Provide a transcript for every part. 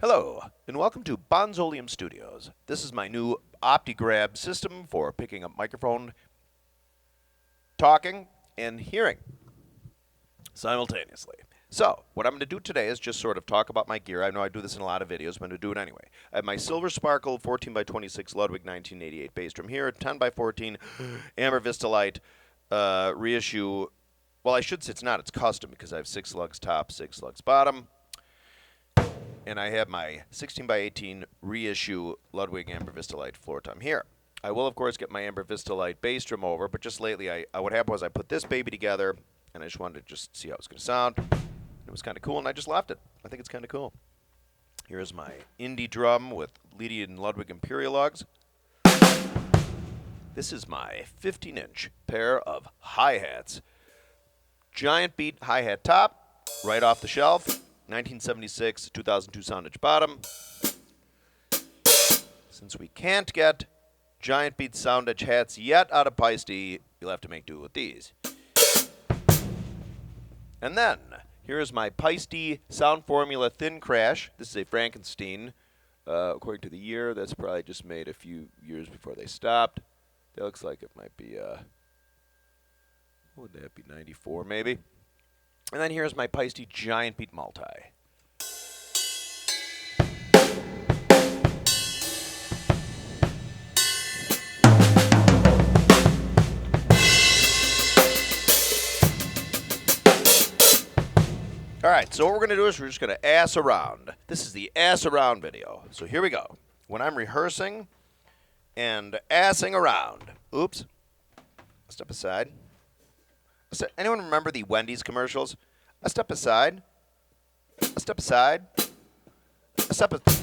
Hello, and welcome to Bonzoleum Studios. This is my new OptiGrab system for picking up microphone, talking, and hearing simultaneously. So, what I'm going to do today is just sort of talk about my gear. I know I do this in a lot of videos, but I'm going to do it anyway. I have my Silver Sparkle 14x26 Ludwig 1988 bass drum here, 10x14 Amber Vista Light reissue. Well, I should say it's not. It's custom because I have 6 lugs top, 6 lugs bottom. And I have my 16x18 reissue Ludwig Amber Vista Light floor tom here. I will, of course, get my Amber Vista Light bass drum over, but just lately, what happened was I put this baby together, and I just wanted to just see how it's going to sound. It was kind of cool, and I just left it. I think it's kind of cool. Here's my indie drum with Leedy and Ludwig Imperial lugs. This is my 15-inch pair of hi-hats. Giant beat hi-hat top, right off the shelf. 1976, 2002 Soundage bottom. Since we can't get Giant Beat Soundage hats yet out of Peisty, you'll have to make do with these. And then, here's my Peisty Sound Formula Thin Crash. This is a Frankenstein. According to the year, that's probably just made a few years before they stopped. That looks like it might be, what would that be, 94 maybe? And then here's my Peisty Giant Beat Multi. All right, so what we're going to do is we're just going to ass around. This is the ass around video. So here we go. When I'm rehearsing and assing around. Oops. Step aside. Anyone remember the Wendy's commercials? A step aside. A step aside. A step aside.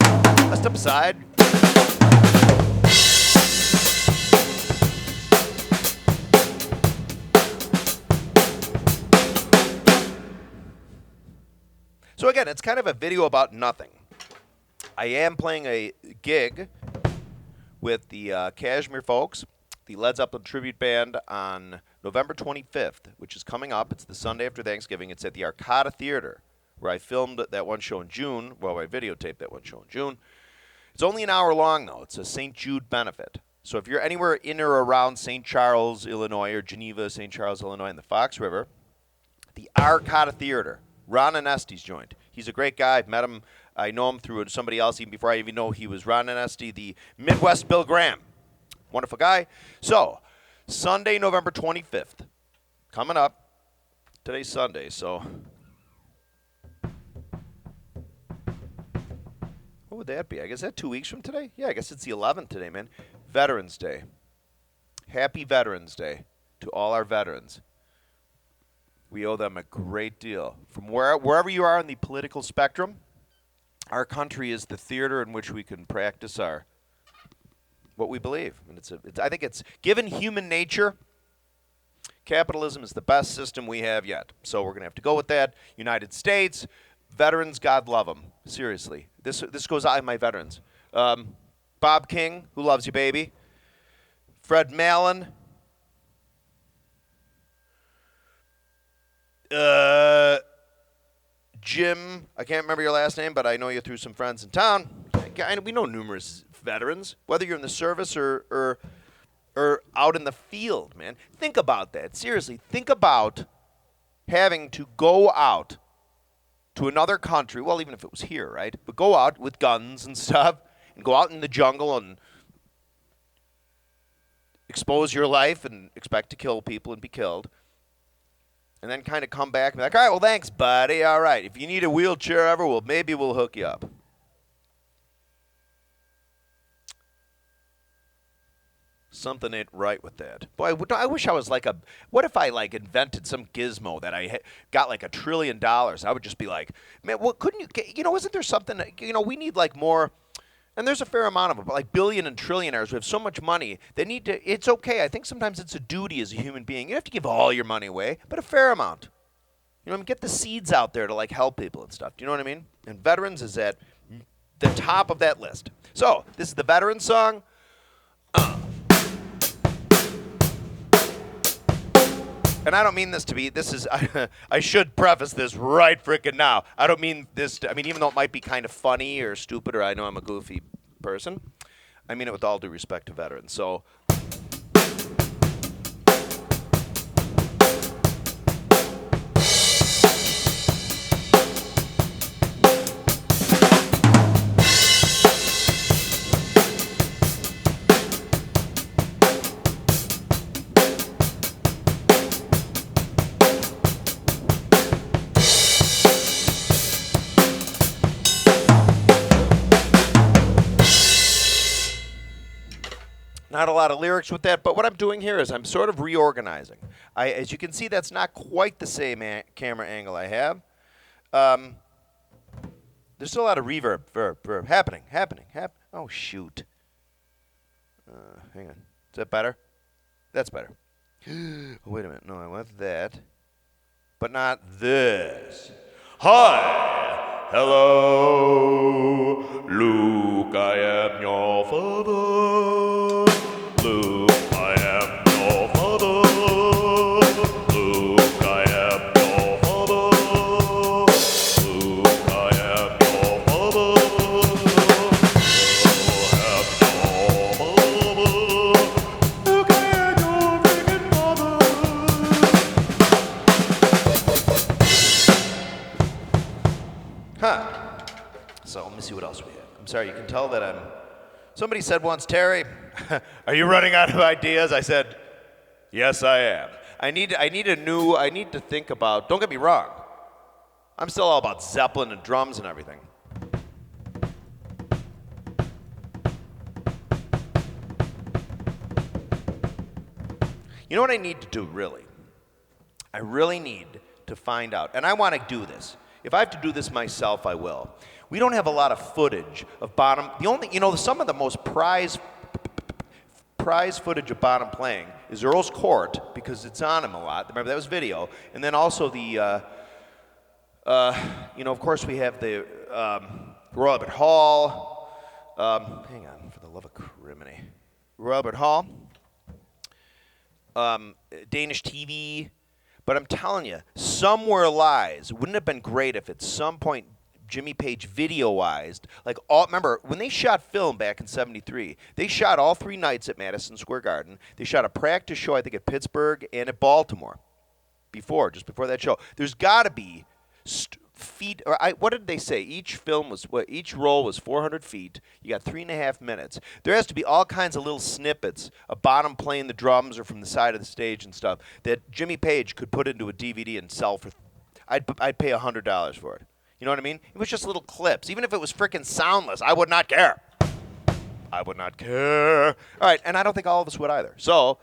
A step aside. So again, it's kind of a video about nothing. I am playing a gig with the Kashmir folks, the Led Zeppelin tribute band, on November 25th, which is coming up. It's the Sunday after Thanksgiving. It's at the Arcada Theater, where I filmed that one show in June. Well, I videotaped that one show in June. It's only an hour long, though. It's a St. Jude benefit. So if you're anywhere in or around St. Charles, Illinois, or Geneva, St. Charles, Illinois, and the Fox River, the Arcada Theater, Ron Anesti's joint. He's a great guy. I've met him. I know him through somebody else even before I even know he was Ron Anesti, the Midwest Bill Graham. Wonderful guy. So, Sunday, November 25th, coming up. Today's Sunday, so what would that be? I guess that's 2 weeks from today? Yeah, I guess it's the 11th today, man. Veterans Day. Happy Veterans Day to all our veterans. We owe them a great deal. From wherever you are in the political spectrum, our country is the theater in which we can practice what we believe. And I think it's, given human nature, capitalism is the best system we have yet. So we're going to have to go with that. United States, veterans, God love them. Seriously. This goes out to my veterans. Bob King, who loves you, baby. Fred Mallon. Jim, I can't remember your last name, but I know you through some friends in town. We know numerous veterans, whether you're in the service or out in the field, man. Think about that. Seriously, think about having to go out to another country, well, even if it was here, right? But go out with guns and stuff and go out in the jungle and expose your life and expect to kill people and be killed. And then kind of come back and be like, all right, well, thanks, buddy. All right, if you need a wheelchair ever, well, maybe we'll hook you up. Something ain't right with that. Boy, I wish I was like what if I like invented some gizmo that I got like $1 trillion? I would just be like, man, well, couldn't you, isn't there something, we need like more. And there's a fair amount of them, but like billion and trillionaires who have so much money, they need to, it's okay. I think sometimes it's a duty as a human being. You don't have to give all your money away, but a fair amount. Get the seeds out there to like help people and stuff. Do you know what I mean? And veterans is at the top of that list. So, this is the veteran song. And I don't mean this to be, I should preface this right frickin' now. I don't mean this to, I mean, even though it might be kind of funny or stupid, or I know I'm a goofy person, I mean it with all due respect to veterans. So, not a lot of lyrics with that, but what I'm doing here is I'm sort of reorganizing. As you can see, that's not quite the same camera angle I have. There's still a lot of reverb happening. Oh, shoot. Hang on. Is that better? That's better. Oh, wait a minute. No, I want that. But not this. Hi. Hello. Luke, I am your father. Luke, I am your father. Luke, I am your father. Luke, I am your father. Luke, I am your freaking father. Huh. So let me see what else we have. I'm sorry, you can tell that I'm... Somebody said once, Terry, are you running out of ideas? I said, yes, I am. I need to think about, don't get me wrong, I'm still all about Zeppelin and drums and everything. You know what I need to do, really? I really need to find out, and I want to do this. If I have to do this myself, I will. We don't have a lot of footage of Bonham. The only, some of the most prized footage of Bonham playing is Earl's Court, because it's on him a lot. Remember, that was video. And then also the, of course we have the Royal Albert Hall. Hang on, for the love of criminy. Royal Albert Hall. Danish TV. But I'm telling you, somewhere lies. Wouldn't it have been great if at some point Jimmy Page video-wized, remember, when they shot film back in '73, they shot all 3 nights at Madison Square Garden. They shot a practice show, I think, at Pittsburgh and at Baltimore just before that show. There's got to be what did they say? Each roll was 400 feet. You got 3.5 minutes. There has to be all kinds of little snippets of Bonham playing the drums or from the side of the stage and stuff that Jimmy Page could put into a DVD and sell for. I'd pay $100 for it. You know what I mean? It was just little clips. Even if it was freaking soundless, I would not care. I would not care. All right, and I don't think all of us would either. So.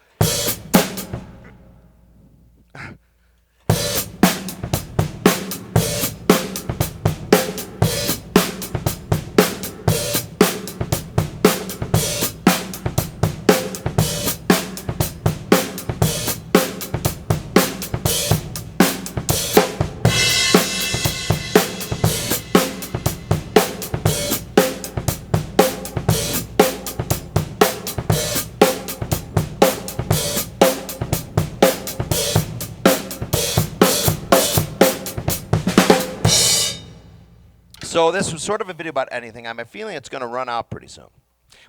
So this was sort of a video about anything. I'm feeling it's going to run out pretty soon.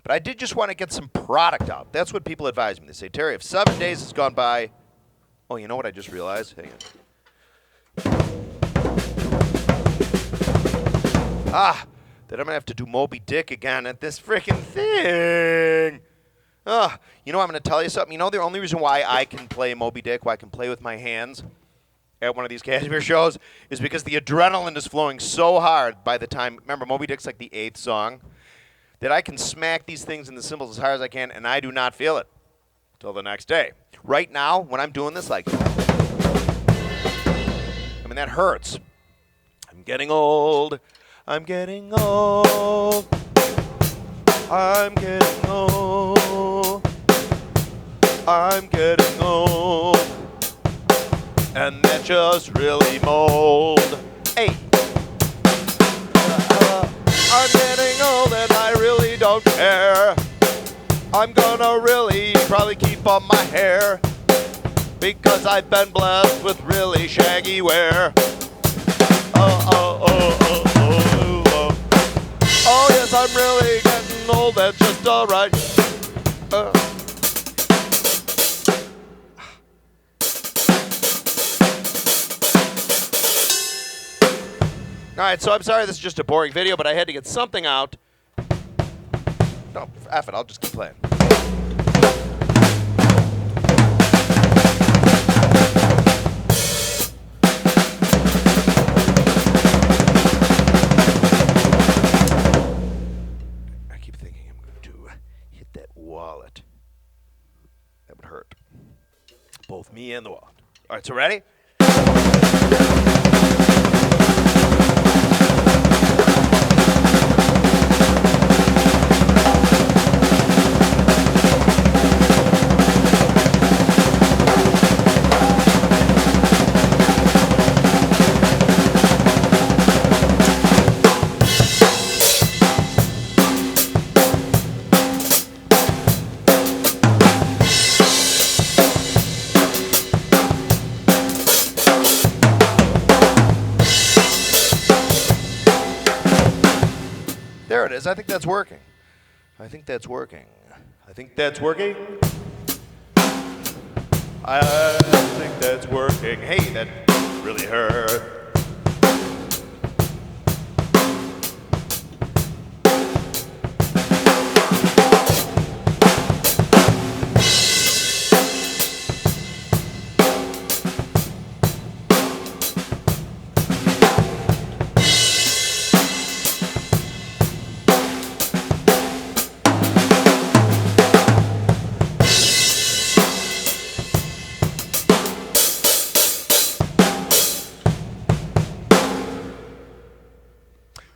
But I did just want to get some product out. That's what people advise me. They say, Terry, if 7 days has gone by... Oh, you know what I just realized? Hang on. That I'm going to have to do Moby Dick again at this freaking thing. I'm going to tell you something. The only reason why I can play Moby Dick, why I can play with my hands at one of these Kashmir shows, is because the adrenaline is flowing so hard by the time, remember, Moby Dick's like the 8th song, that I can smack these things in the cymbals as hard as I can, and I do not feel it till the next day. Right now, when I'm doing this, that hurts. I'm getting old. I'm getting old. I'm getting old. I'm getting old. And that just really mold. Hey. I'm getting old and I really don't care. I'm gonna really probably keep on my hair. because I've been blessed with really shaggy wear. Oh, oh, oh, oh, oh, oh. Oh, yes, I'm really getting old. That's just all right. All right, so I'm sorry this is just a boring video, but I had to get something out. No, F it, I'll just keep playing. I keep thinking I'm going to hit that wallet. That would hurt. Both me and the wallet. All right, so ready? There it is. I think that's working. I think that's working. I think that's working. I think that's working. Hey, that really hurt.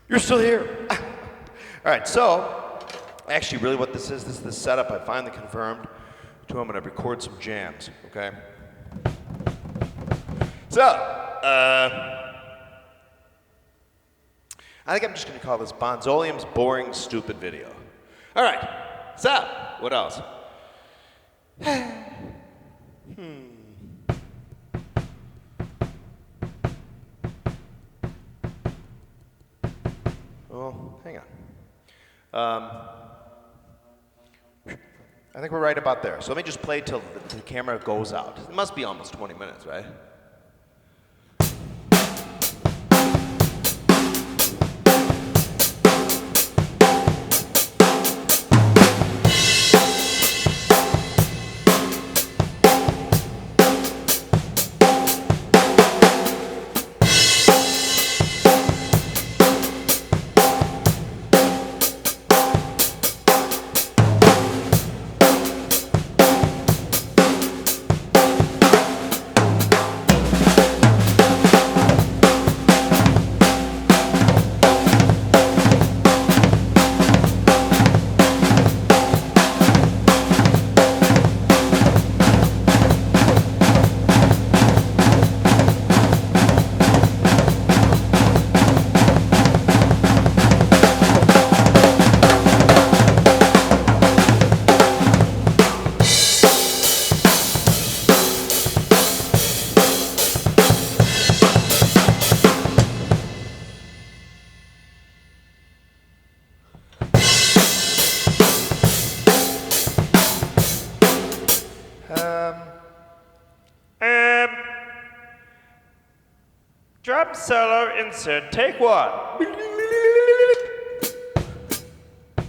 You're still here. All right, so actually really what this is the setup I finally confirmed to I'm going to record some jams, okay? So, I think I'm just going to call this Bonzoleum's Boring Stupid Video. All right, so what else? Well, hang on. I think we're right about there. So let me just play till the camera goes out. It must be almost 20 minutes, right? Drum solo insert, take one.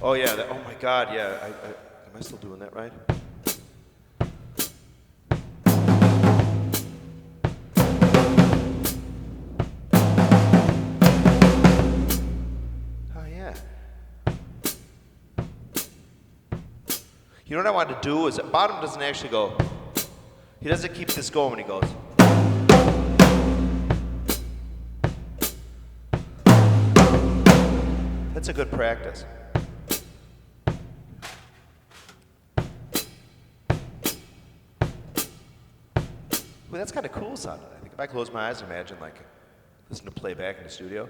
Oh yeah, oh my God, yeah. Am I still doing that right? Oh yeah. You know what I wanted to do is, bottom doesn't actually go, he doesn't keep this going when he goes. That's a good practice. Well, that's kind of cool sounding. I think if I close my eyes and imagine, like, listen to playback in the studio.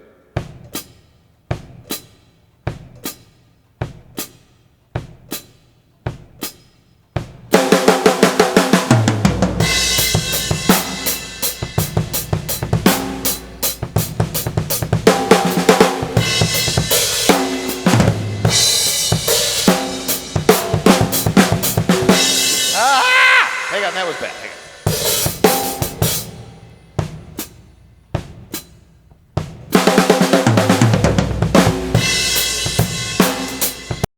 that was bad. Hang on.